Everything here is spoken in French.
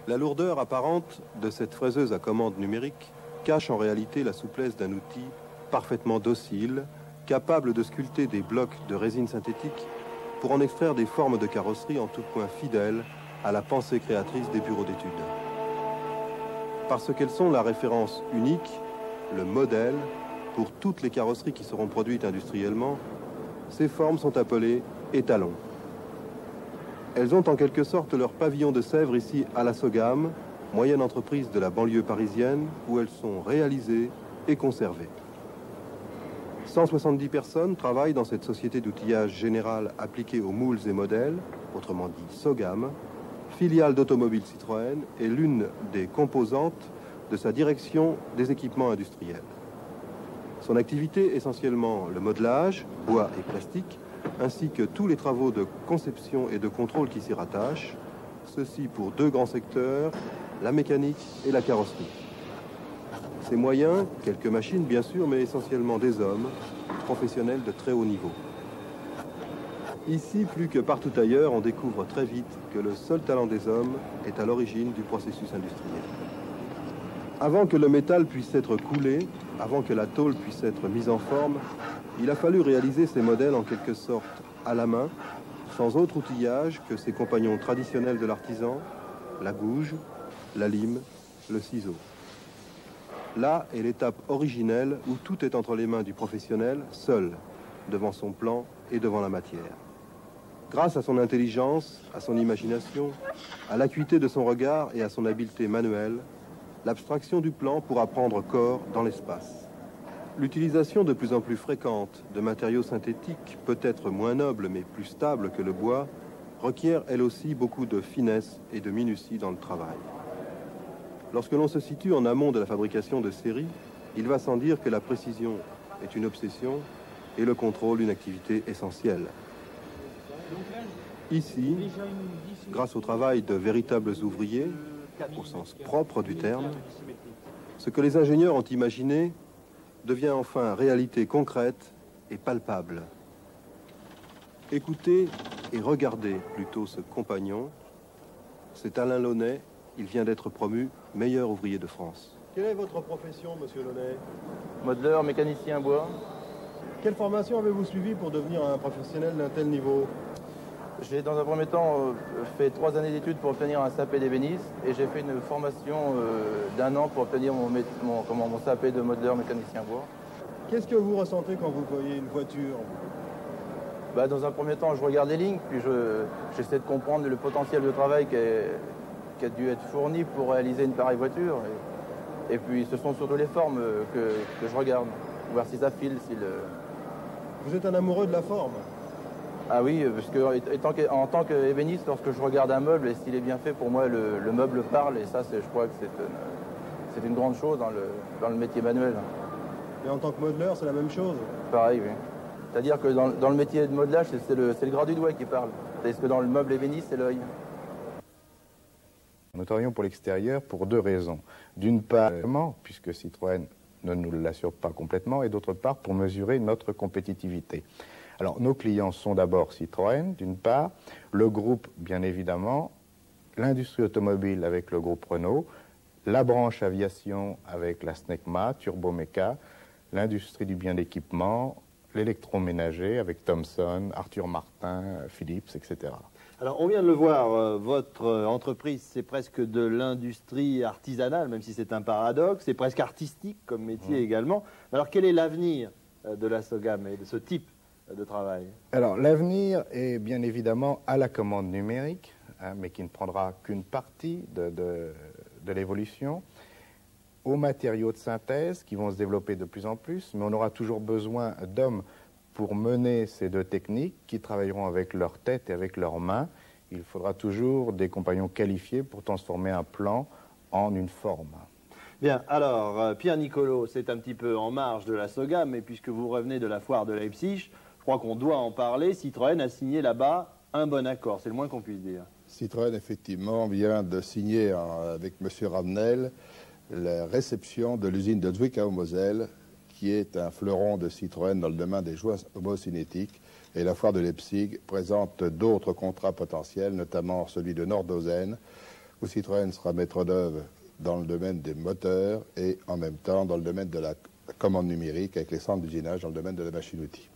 La lourdeur apparente de cette fraiseuse à commande numérique cache en réalité la souplesse d'un outil parfaitement docile, capable de sculpter des blocs de résine synthétique pour en extraire des formes de carrosserie en tout point fidèles à la pensée créatrice des bureaux d'études. Parce qu'elles sont la référence unique, le modèle, pour toutes les carrosseries qui seront produites industriellement, ces formes sont appelées étalons. Elles ont en quelque sorte leur pavillon de Sèvres ici à la Sogam, moyenne entreprise de la banlieue parisienne, où elles sont réalisées et conservées. 170 personnes travaillent dans cette société d'outillage général appliquée aux moules et modèles, autrement dit Sogam, filiale d'Automobile Citroën et l'une des composantes de sa direction des équipements industriels. Son activité, essentiellement le modelage, bois et plastique, ainsi que tous les travaux de conception et de contrôle qui s'y rattachent, ceci pour deux grands secteurs, la mécanique et la carrosserie. Ces moyens, quelques machines bien sûr, mais essentiellement des hommes, professionnels de très haut niveau. Ici, plus que partout ailleurs, on découvre très vite que le seul talent des hommes est à l'origine du processus industriel. Avant que le métal puisse être coulé, avant que la tôle puisse être mise en forme, il a fallu réaliser ces modèles en quelque sorte à la main, sans autre outillage que ses compagnons traditionnels de l'artisan, la gouge, la lime, le ciseau. Là est l'étape originelle où tout est entre les mains du professionnel, seul, devant son plan et devant la matière. Grâce à son intelligence, à son imagination, à l'acuité de son regard et à son habileté manuelle, l'abstraction du plan pourra prendre corps dans l'espace. L'utilisation de plus en plus fréquente de matériaux synthétiques, peut-être moins nobles mais plus stables que le bois, requiert elle aussi beaucoup de finesse et de minutie dans le travail. Lorsque l'on se situe en amont de la fabrication de série, il va sans dire que la précision est une obsession et le contrôle une activité essentielle. Ici, grâce au travail de véritables ouvriers, au sens propre du terme, ce que les ingénieurs ont imaginé devient enfin réalité concrète et palpable. Écoutez et regardez plutôt ce compagnon. C'est Alain Launay, il vient d'être promu meilleur ouvrier de France. Quelle est votre profession, monsieur Launay? Modeleur, mécanicien bois. Quelle formation avez-vous suivi pour devenir un professionnel d'un tel niveau? J'ai dans un premier temps fait 3 années d'études pour obtenir un CAP d'ébéniste et j'ai fait une formation d'1 an pour obtenir mon CAP de modeleur mécanicien bois. Qu'est-ce que vous ressentez quand vous voyez une voiture? Dans un premier temps, je regarde les lignes, puis j'essaie de comprendre le potentiel de travail qui a dû être fourni pour réaliser une pareille voiture. Et puis ce sont surtout les formes que je regarde, voir si ça file. Vous êtes un amoureux de la forme? Ah oui, parce que en tant qu'ébéniste, lorsque je regarde un meuble et s'il est bien fait, pour moi, le meuble parle. Et ça, je crois que c'est une grande chose dans le métier manuel. Et en tant que modeleur, c'est la même chose? Pareil, oui. C'est-à-dire que dans le métier de modelage, c'est le gras du doigt qui parle. Parce que dans le meuble ébéniste, c'est l'œil. Nous travaillons pour l'extérieur pour 2 raisons. D'une part, puisque Citroën ne nous l'assure pas complètement, et d'autre part, pour mesurer notre compétitivité. Alors, nos clients sont d'abord Citroën, d'une part, le groupe, bien évidemment, l'industrie automobile avec le groupe Renault, la branche aviation avec la SNECMA, Turbomeca, l'industrie du bien d'équipement, l'électroménager avec Thomson, Arthur Martin, Philips, etc. Alors, on vient de le voir, votre entreprise, c'est presque de l'industrie artisanale, même si c'est un paradoxe, c'est presque artistique comme métier également. Alors, quel est l'avenir de la Sogam et de ce type de travail? Alors, l'avenir est bien évidemment à la commande numérique, mais qui ne prendra qu'une partie de l'évolution, aux matériaux de synthèse qui vont se développer de plus en plus, mais on aura toujours besoin d'hommes pour mener ces 2 techniques qui travailleront avec leur tête et avec leurs mains. Il faudra toujours des compagnons qualifiés pour transformer un plan en une forme. Bien, alors, Pierre Nicolo, c'est un petit peu en marge de la Sogam, mais puisque vous revenez de la foire de Leipzig, je crois qu'on doit en parler. Citroën a signé là-bas un bon accord, c'est le moins qu'on puisse dire. Citroën, effectivement, vient de signer avec M. Ramnel la réception de l'usine de Zwickau-Moselle, qui est un fleuron de Citroën dans le domaine des joints homocinétiques. Et la foire de Leipzig présente d'autres contrats potentiels, notamment celui de Nordhausen, où Citroën sera maître d'œuvre dans le domaine des moteurs et en même temps dans le domaine de la commande numérique avec les centres d'usinage dans le domaine de la machine-outil.